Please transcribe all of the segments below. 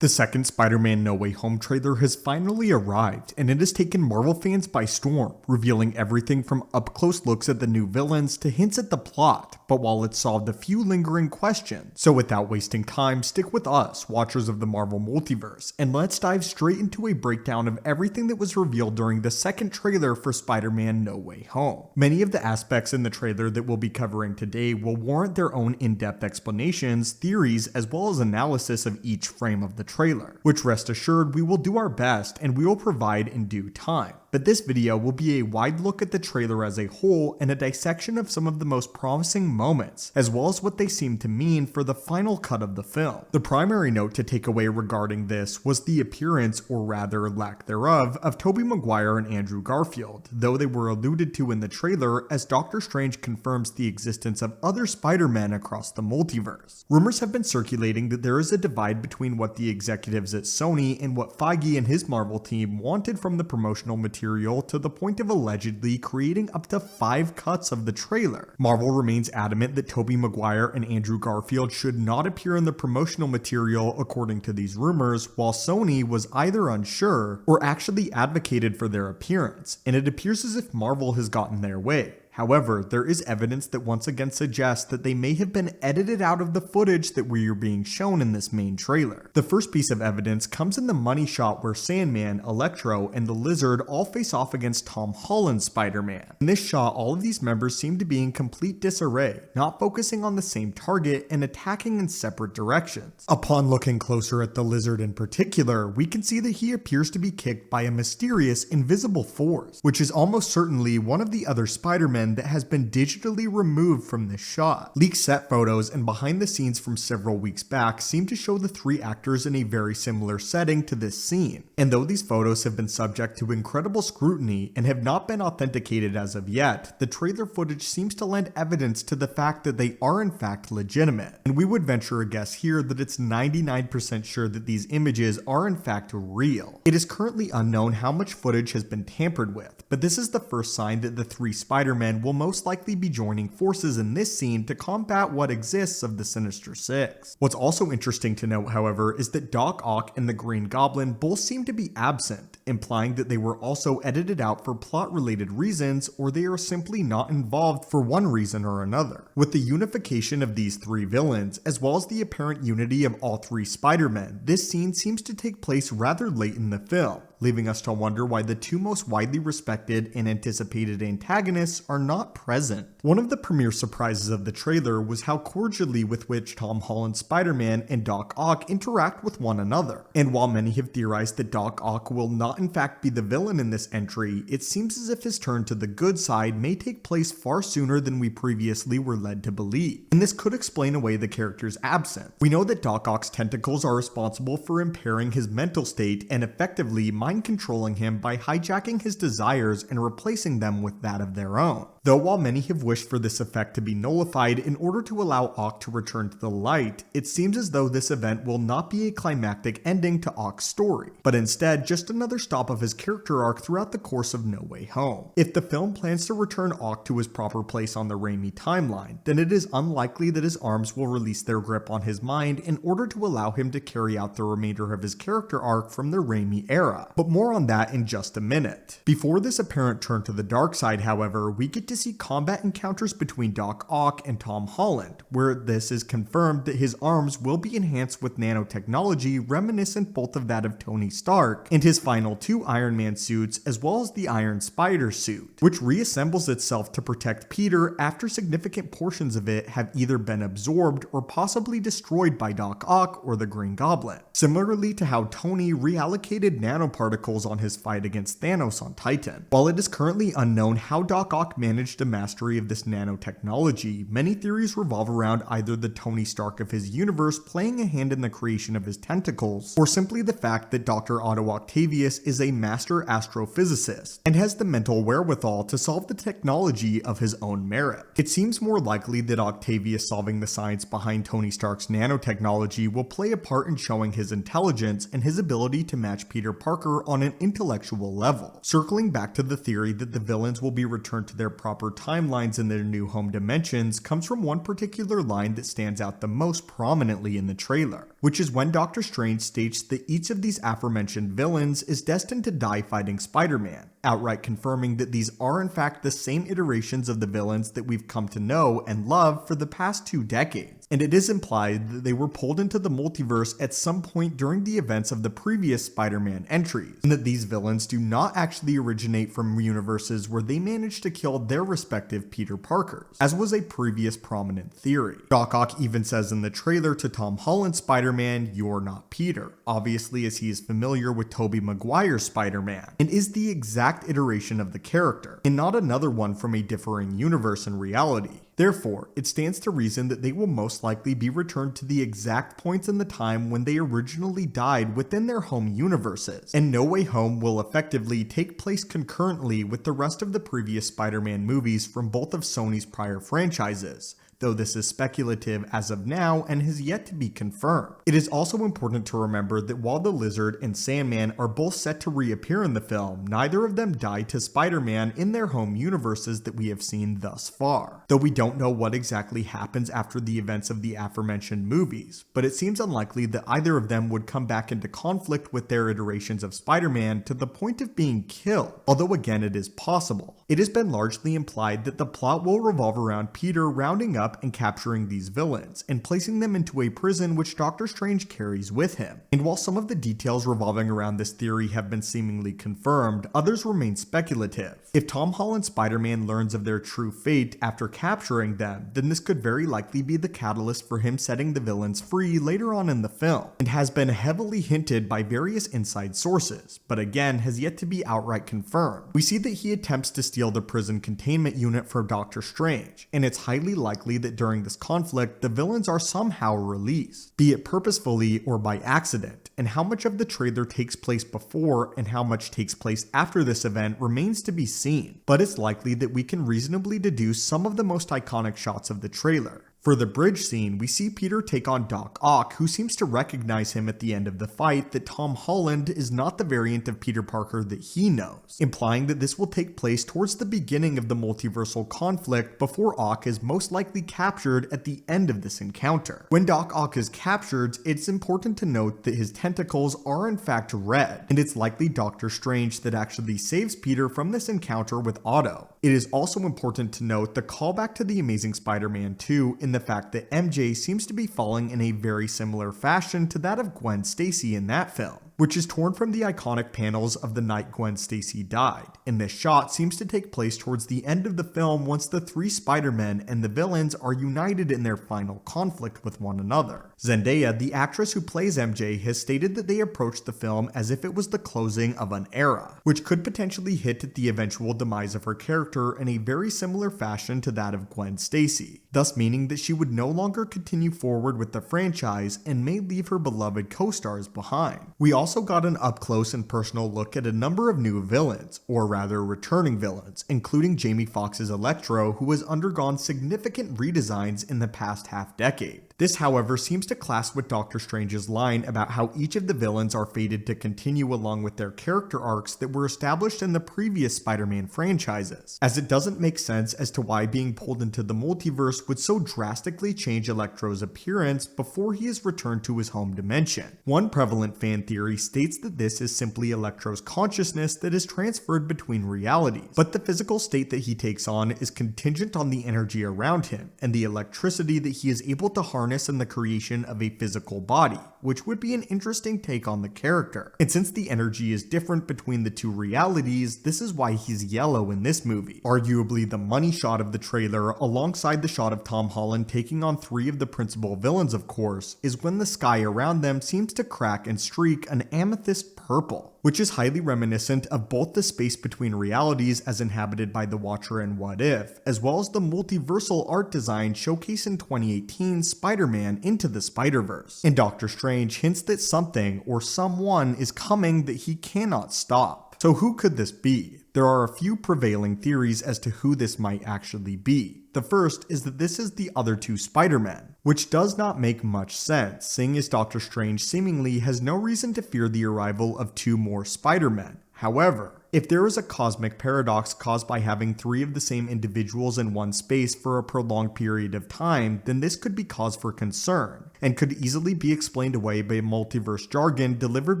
The second Spider-Man No Way Home trailer has finally arrived, and it has taken Marvel fans by storm, revealing everything from up-close looks at the new villains to hints at the plot, but while it solved a few lingering questions. So without wasting time, stick with us, watchers of the Marvel Multiverse, and let's dive straight into a breakdown of everything that was revealed during the second trailer for Spider-Man No Way Home. Many of the aspects in the trailer that we'll be covering today will warrant their own in-depth explanations, theories, as well as analysis of each frame of the trailer, which rest assured we will do our best and we will provide in due time. But this video will be a wide look at the trailer as a whole and a dissection of some of the most promising moments, as well as what they seem to mean for the final cut of the film. The primary note to take away regarding this was the appearance, or rather lack thereof, of Tobey Maguire and Andrew Garfield, though they were alluded to in the trailer as Doctor Strange confirms the existence of other Spider-Men across the multiverse. Rumors have been circulating that there is a divide between what the executives at Sony and what Feige and his Marvel team wanted from the promotional material to the point of allegedly creating up to 5 cuts of the trailer. Marvel remains adamant that Tobey Maguire and Andrew Garfield should not appear in the promotional material according to these rumors, while Sony was either unsure or actually advocated for their appearance, and it appears as if Marvel has gotten their way. However, there is evidence that once again suggests that they may have been edited out of the footage that we are being shown in this main trailer. The first piece of evidence comes in the money shot where Sandman, Electro, and the Lizard all face off against Tom Holland's Spider-Man. In this shot, all of these members seem to be in complete disarray, not focusing on the same target and attacking in separate directions. Upon looking closer at the Lizard in particular, we can see that he appears to be kicked by a mysterious invisible force, which is almost certainly one of the other Spider-Men that has been digitally removed from this shot. Leaked set photos and behind the scenes from several weeks back seem to show the 3 actors in a very similar setting to this scene. And though these photos have been subject to incredible scrutiny and have not been authenticated as of yet, the trailer footage seems to lend evidence to the fact that they are in fact legitimate. And we would venture a guess here that it's 99% sure that these images are in fact real. It is currently unknown how much footage has been tampered with, but this is the first sign that the 3 Spider-Men will most likely be joining forces in this scene to combat what exists of the Sinister Six. What's also interesting to note, however, is that Doc Ock and the Green Goblin both seem to be absent, implying that they were also edited out for plot-related reasons, or they are simply not involved for one reason or another. With the unification of these 3 villains, as well as the apparent unity of all 3 Spider-Men, this scene seems to take place rather late in the film, leaving us to wonder why the 2 most widely respected and anticipated antagonists are not present. One of the premier surprises of the trailer was how cordially with which Tom Holland's Spider-Man and Doc Ock interact with one another. And while many have theorized that Doc Ock will not in fact be the villain in this entry, it seems as if his turn to the good side may take place far sooner than we previously were led to believe. And this could explain away the character's absence. We know that Doc Ock's tentacles are responsible for impairing his mental state and effectively mind controlling him by hijacking his desires and replacing them with that of their own. Though while many have wished for this effect to be nullified in order to allow Ock to return to the light, it seems as though this event will not be a climactic ending to Ock's story, but instead just another stop of his character arc throughout the course of No Way Home. If the film plans to return Ock to his proper place on the Raimi timeline, then it is unlikely that his arms will release their grip on his mind in order to allow him to carry out the remainder of his character arc from the Raimi era. But more on that in just a minute. Before this apparent turn to the dark side, however, we get to see combat encounters between Doc Ock and Tom Holland, where this is confirmed that his arms will be enhanced with nanotechnology reminiscent both of that of Tony Stark and his final 2 Iron Man suits, as well as the Iron Spider suit, which reassembles itself to protect Peter after significant portions of it have either been absorbed or possibly destroyed by Doc Ock or the Green Goblin. Similarly to how Tony reallocated nanoparticles on his fight against Thanos on Titan. While it is currently unknown how Doc Ock managed a mastery of this nanotechnology, many theories revolve around either the Tony Stark of his universe playing a hand in the creation of his tentacles, or simply the fact that Dr. Otto Octavius is a master astrophysicist and has the mental wherewithal to solve the technology of his own merit. It seems more likely that Octavius solving the science behind Tony Stark's nanotechnology will play a part in showing his intelligence and his ability to match Peter Parker on an intellectual level. Circling back to the theory that the villains will be returned to their proper proper timelines in their new home dimensions comes from one particular line that stands out the most prominently in the trailer, which is when Doctor Strange states that each of these aforementioned villains is destined to die fighting Spider-Man, outright confirming that these are in fact the same iterations of the villains that we've come to know and love for the past 2 decades. And it is implied that they were pulled into the multiverse at some point during the events of the previous Spider-Man entries, and that these villains do not actually originate from universes where they managed to kill their respective Peter Parkers, as was a previous prominent theory. Doc Ock even says in the trailer to Tom Holland's Spider-Man, "You're not Peter," obviously as he is familiar with Tobey Maguire's Spider-Man, and is the exact iteration of the character, and not another one from a differing universe and reality. Therefore, it stands to reason that they will most likely be returned to the exact points in the time when they originally died within their home universes, and No Way Home will effectively take place concurrently with the rest of the previous Spider-Man movies from both of Sony's prior franchises, though this is speculative as of now and has yet to be confirmed. It is also important to remember that while the Lizard and Sandman are both set to reappear in the film, neither of them died to Spider-Man in their home universes that we have seen thus far. Though we don't know what exactly happens after the events of the aforementioned movies, but it seems unlikely that either of them would come back into conflict with their iterations of Spider-Man to the point of being killed, although again it is possible. It has been largely implied that the plot will revolve around Peter rounding up and capturing these villains, and placing them into a prison which Doctor Strange carries with him. And while some of the details revolving around this theory have been seemingly confirmed, others remain speculative. If Tom Holland's Spider-Man learns of their true fate after capturing them, then this could very likely be the catalyst for him setting the villains free later on in the film, and has been heavily hinted by various inside sources, but again has yet to be outright confirmed. We see that he attempts to steal the prison containment unit from Doctor Strange, and it's highly likely that during this conflict, the villains are somehow released, be it purposefully or by accident, and how much of the trailer takes place before and how much takes place after this event remains to be seen, but it's likely that we can reasonably deduce some of the most iconic shots of the trailer. For the bridge scene, we see Peter take on Doc Ock, who seems to recognize him at the end of the fight that Tom Holland is not the variant of Peter Parker that he knows, implying that this will take place towards the beginning of the multiversal conflict before Ock is most likely captured at the end of this encounter. When Doc Ock is captured, it's important to note that his tentacles are in fact red, and it's likely Doctor Strange that actually saves Peter from this encounter with Otto. It is also important to note the callback to The Amazing Spider-Man 2 in the fact that MJ seems to be falling in a very similar fashion to that of Gwen Stacy in that film, which is torn from the iconic panels of the night Gwen Stacy died, and this shot seems to take place towards the end of the film once the 3 Spider-Men and the villains are united in their final conflict with one another. Zendaya, the actress who plays MJ, has stated that they approached the film as if it was the closing of an era, which could potentially hint at the eventual demise of her character in a very similar fashion to that of Gwen Stacy, thus meaning that she would no longer continue forward with the franchise and may leave her beloved co-stars behind. We also got an up-close and personal look at a number of new villains, or rather returning villains, including Jamie Foxx's Electro, who has undergone significant redesigns in the past half-decade. This, however, seems to clash with Doctor Strange's line about how each of the villains are fated to continue along with their character arcs that were established in the previous Spider-Man franchises, as it doesn't make sense as to why being pulled into the multiverse would so drastically change Electro's appearance before he is returned to his home dimension. One prevalent fan theory states that this is simply Electro's consciousness that is transferred between realities, but the physical state that he takes on is contingent on the energy around him and the electricity that he is able to harness in the creation of a physical body, which would be an interesting take on the character. And since the energy is different between the two realities, this is why he's yellow in this movie. Arguably the money shot of the trailer, alongside the shot of Tom Holland taking on 3 of the principal villains of course, is when the sky around them seems to crack and streak an amethyst purple, which is highly reminiscent of both the space between realities as inhabited by the Watcher and What If, as well as the multiversal art design showcased in 2018's Spider-Man Into the Spider-Verse. And Doctor Strange hints that something or someone is coming that he cannot stop. So who could this be? There are a few prevailing theories as to who this might actually be. The first is that this is the other 2 Spider-Men, which does not make much sense, seeing as Doctor Strange seemingly has no reason to fear the arrival of 2 more Spider-Men. However, If there is a cosmic paradox caused by having 3 of the same individuals in one space for a prolonged period of time, then this could be cause for concern, and could easily be explained away by multiverse jargon delivered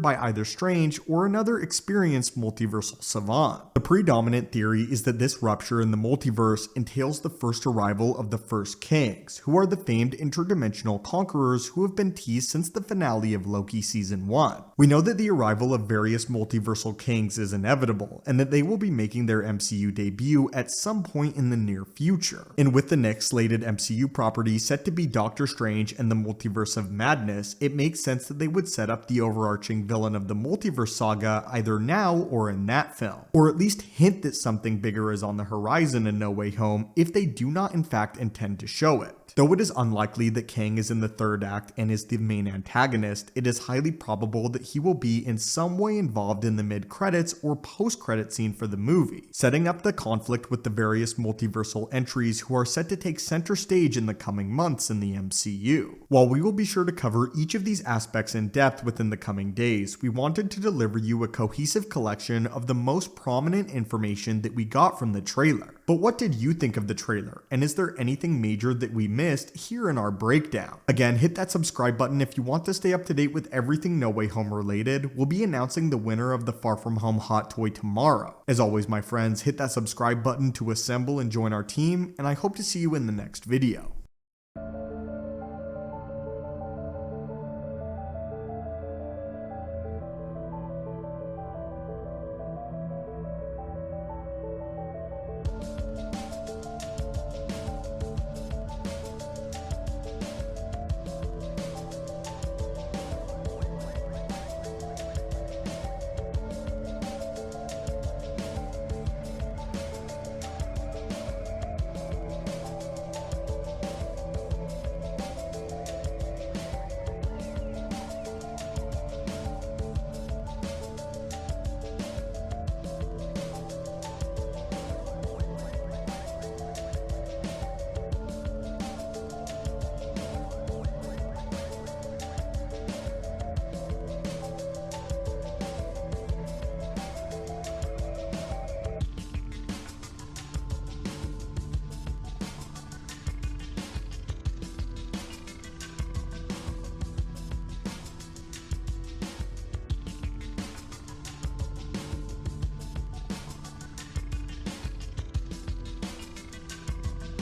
by either Strange or another experienced multiversal savant. The predominant theory is that this rupture in the multiverse entails the first arrival of the First Kings, who are the famed interdimensional conquerors who have been teased since the finale of Loki Season 1. We know that the arrival of various multiversal kings is inevitable, and that they will be making their MCU debut at some point in the near future. And with the next slated MCU property set to be Doctor Strange and the Multiverse of Madness, it makes sense that they would set up the overarching villain of the multiverse saga either now or in that film, or at least hint that something bigger is on the horizon in No Way Home if they do not in fact intend to show it. Though it is unlikely that Kang is in the third act and is the main antagonist, it is highly probable that he will be in some way involved in the mid-credits or post-credit scene for the movie, setting up the conflict with the various multiversal entries who are set to take center stage in the coming months in the MCU. While we will be sure to cover each of these aspects in depth within the coming days, we wanted to deliver you a cohesive collection of the most prominent information that we got from the trailer. But what did you think of the trailer, and is there anything major that we missed here in our breakdown? Again, hit that subscribe button if you want to stay up to date with everything No Way Home related. We'll be announcing the winner of the Far From Home hot toy tomorrow. As always, my friends, hit that subscribe button to assemble and join our team, and I hope to see you in the next video.